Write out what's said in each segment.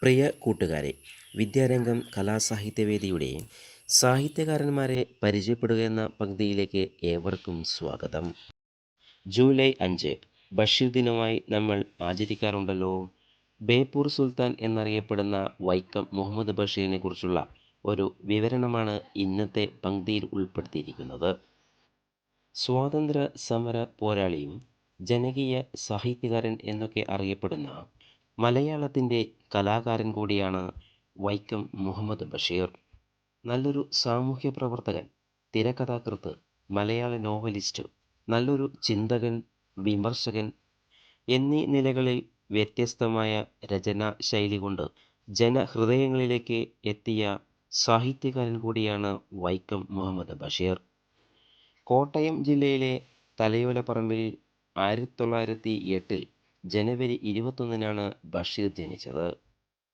പ്രിയ കൂട്ടുകാരെ, വിദ്യാരംഗം കലാസാഹിത്യവേദിയുടെ സാഹിത്യകാരന്മാരെ പരിചയപ്പെടുക എന്ന പങ്ക്തിയിലേക്ക് ഏവർക്കും സ്വാഗതം. ജൂലൈ 5 ബഷീർ ദിനമായി നമ്മൾ ആചരിക്കാറുണ്ടല്ലോ. ബേപ്പൂർ സുൽത്താൻ എന്നറിയപ്പെടുന്ന വൈക്കം മുഹമ്മദ് ബഷീറിനെ കുറിച്ചുള്ള ഒരു വിവരണമാണ് ഇന്നത്തെ പങ്ക്തിയിൽ ഉൾപ്പെടുത്തിയിരിക്കുന്നത്. സ്വാതന്ത്ര്യ സമര പോരാളിയും ജനകീയ സാഹിത്യകാരൻ എന്നൊക്കെ അറിയപ്പെടുന്ന മലയാളത്തിൻ്റെ കലാകാരൻ കൂടിയാണ് വൈക്കം മുഹമ്മദ് ബഷീർ. നല്ലൊരു സാമൂഹ്യ പ്രവർത്തകൻ, തിരക്കഥാകൃത്ത്, മലയാള നോവലിസ്റ്റ്, നല്ലൊരു ചിന്തകൻ, വിമർശകൻ എന്നീ നിലകളിൽ വ്യത്യസ്തമായ രചനാ ശൈലി കൊണ്ട് ജനഹൃദയങ്ങളിലേക്ക് എത്തിയ സാഹിത്യകാരൻ കൂടിയാണ് വൈക്കം മുഹമ്മദ് ബഷീർ. കോട്ടയം ജില്ലയിലെ തലയോലപ്പറമ്പിൽ 1908 ജനുവരി 21 ബഷീർ ജനിച്ചത്.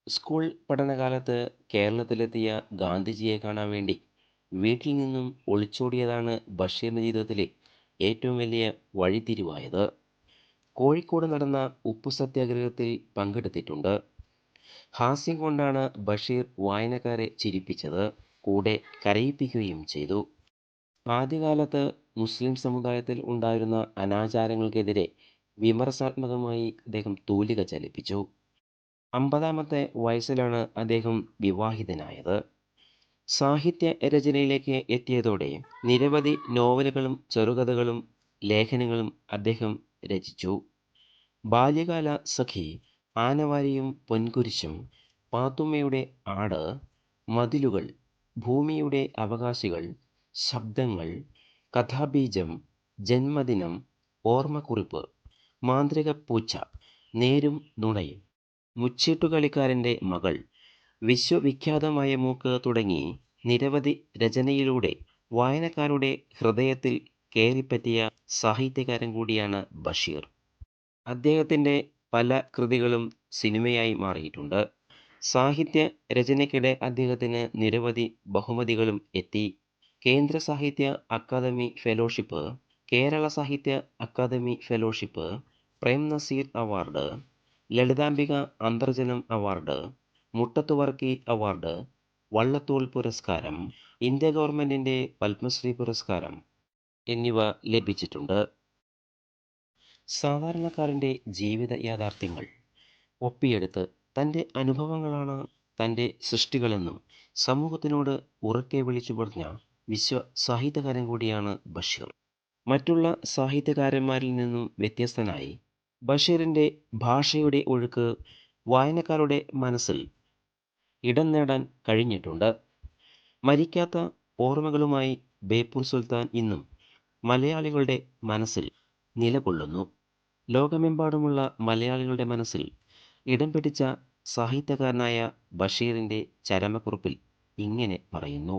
സ്കൂൾ പഠനകാലത്ത് കേരളത്തിലെത്തിയ ഗാന്ധിജിയെ കാണാൻ വേണ്ടി വീട്ടിൽ നിന്നും ഒളിച്ചോടിയതാണ് ബഷീറിൻ്റെ ജീവിതത്തിലെ ഏറ്റവും വലിയ വഴിത്തിരിവായത്. കോഴിക്കോട് നടന്ന ഉപ്പു സത്യാഗ്രഹത്തിൽ പങ്കെടുത്തിട്ടുണ്ട്. ഹാസ്യം കൊണ്ടാണ് ബഷീർ വായനക്കാരെ ചിരിപ്പിച്ചത്, കൂടെ കരയിപ്പിക്കുകയും ചെയ്തു. ആദ്യകാലത്ത് മുസ്ലിം സമുദായത്തിൽ ഉണ്ടായിരുന്ന അനാചാരങ്ങൾക്കെതിരെ വിമർശനാത്മകമായി അദ്ദേഹം തൂലിക ചലിപ്പിച്ചു. 50-ാമത്തെ വയസ്സിലാണ് അദ്ദേഹം വിവാഹിതനായത്. സാഹിത്യ രചനയിലേക്ക് എത്തിയതോടെ നിരവധി നോവലുകളും ചെറുകഥകളും ലേഖനങ്ങളും അദ്ദേഹം രചിച്ചു. ബാല്യകാല സഖി, ആനവാരിയും പൊൻകുരിശും, പാത്തുമ്മയുടെ ആട്, മതിലുകൾ, ഭൂമിയുടെ അവകാശികൾ, ശബ്ദങ്ങൾ, കഥാബീജം, ജന്മദിനം, ഓർമ്മക്കുറിപ്പ്, മാന്ത്രിക പൂച്ച, നേരും നുണയും, മുച്ചീട്ടുകളിക്കാരൻ്റെ മകൾ, വിശ്വവിഖ്യാതമായ മൂക്ക് തുടങ്ങി നിരവധി രചനയിലൂടെ വായനക്കാരുടെ ഹൃദയത്തിൽ കയറിപ്പറ്റിയ സാഹിത്യകാരൻ കൂടിയാണ് ബഷീർ. അദ്ദേഹത്തിൻ്റെ പല കൃതികളും സിനിമയായി മാറിയിട്ടുണ്ട്. സാഹിത്യ രചനയ്ക്കിടെ അദ്ദേഹത്തിന് നിരവധി ബഹുമതികളും എത്തി. കേന്ദ്ര സാഹിത്യ academy fellowship, Kerala Sahitya academy fellowship, Prem Nazir award, Lalithambika Antharjanam award, Muttathu Varkey award, Vallathol പുരസ്കാരം, ഇന്ത്യ ഗവൺമെൻറ്റിൻ്റെ പത്മശ്രീ പുരസ്കാരം എന്നിവ ലഭിച്ചിട്ടുണ്ട്. സാധാരണക്കാരൻ്റെ ജീവിത യാഥാർത്ഥ്യങ്ങൾ ഒപ്പിയെടുത്ത് തൻ്റെ അനുഭവങ്ങളാണ് തൻ്റെ സൃഷ്ടികളെന്നും സമൂഹത്തിനോട് ഉറക്കെ വിളിച്ചു പറഞ്ഞ വിശ്വ സാഹിത്യകാരൻ കൂടിയാണ് ബഷീർ. മറ്റുള്ള സാഹിത്യകാരന്മാരിൽ നിന്നും വ്യത്യസ്തനായി ബഷീറിൻ്റെ ഭാഷയുടെ ഒഴുക്ക് വായനക്കാരുടെ മനസ്സിൽ ഇടം നേടാൻ കഴിഞ്ഞിട്ടുണ്ട്. മരിക്കാത്ത ഓർമ്മകളുമായി ബേപ്പൂർ സുൽത്താൻ ഇന്നും മലയാളികളുടെ മനസ്സിൽ നിലകൊള്ളുന്നു. ലോകമെമ്പാടുമുള്ള മലയാളികളുടെ മനസ്സിൽ ഇടം പിടിച്ച സാഹിത്യകാരനായ ബഷീറിൻ്റെ ചരമക്കുറിപ്പിൽ ഇങ്ങനെ പറയുന്നു: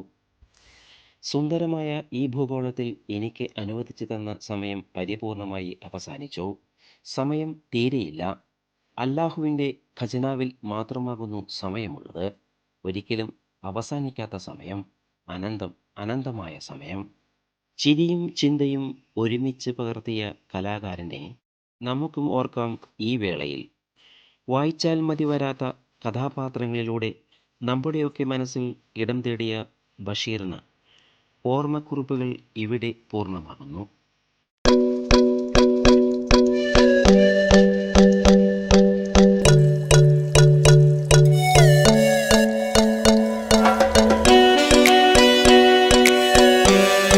സുന്ദരമായ ഈ ഭൂഗോളത്തിൽ എനിക്ക് അനുവദിച്ചു തന്ന സമയം പരിപൂർണമായി അവസാനിച്ചു. സമയം തീരെയില്ല. അല്ലാഹുവിൻ്റെ ഖജനാവിൽ മാത്രമാകുന്നു സമയമുള്ളത്. ഒരിക്കലും അവസാനിക്കാത്ത സമയം, അനന്തം അനന്തമായ സമയം. ചിരിയും ചിന്തയും ഒരുമിച്ച് പകർത്തിയ കലാകാരനെ നമുക്കും ഓർക്കാം ഈ വേളയിൽ. വായിച്ചാൽ മതി വരാത്ത കഥാപാത്രങ്ങളിലൂടെ നമ്മുടെയൊക്കെ മനസ്സിൽ ഇടം തേടിയ ബഷീറിന് ഓർമ്മക്കുറിപ്പുകൾ ഇവിടെ പൂർണ്ണമാകുന്നു.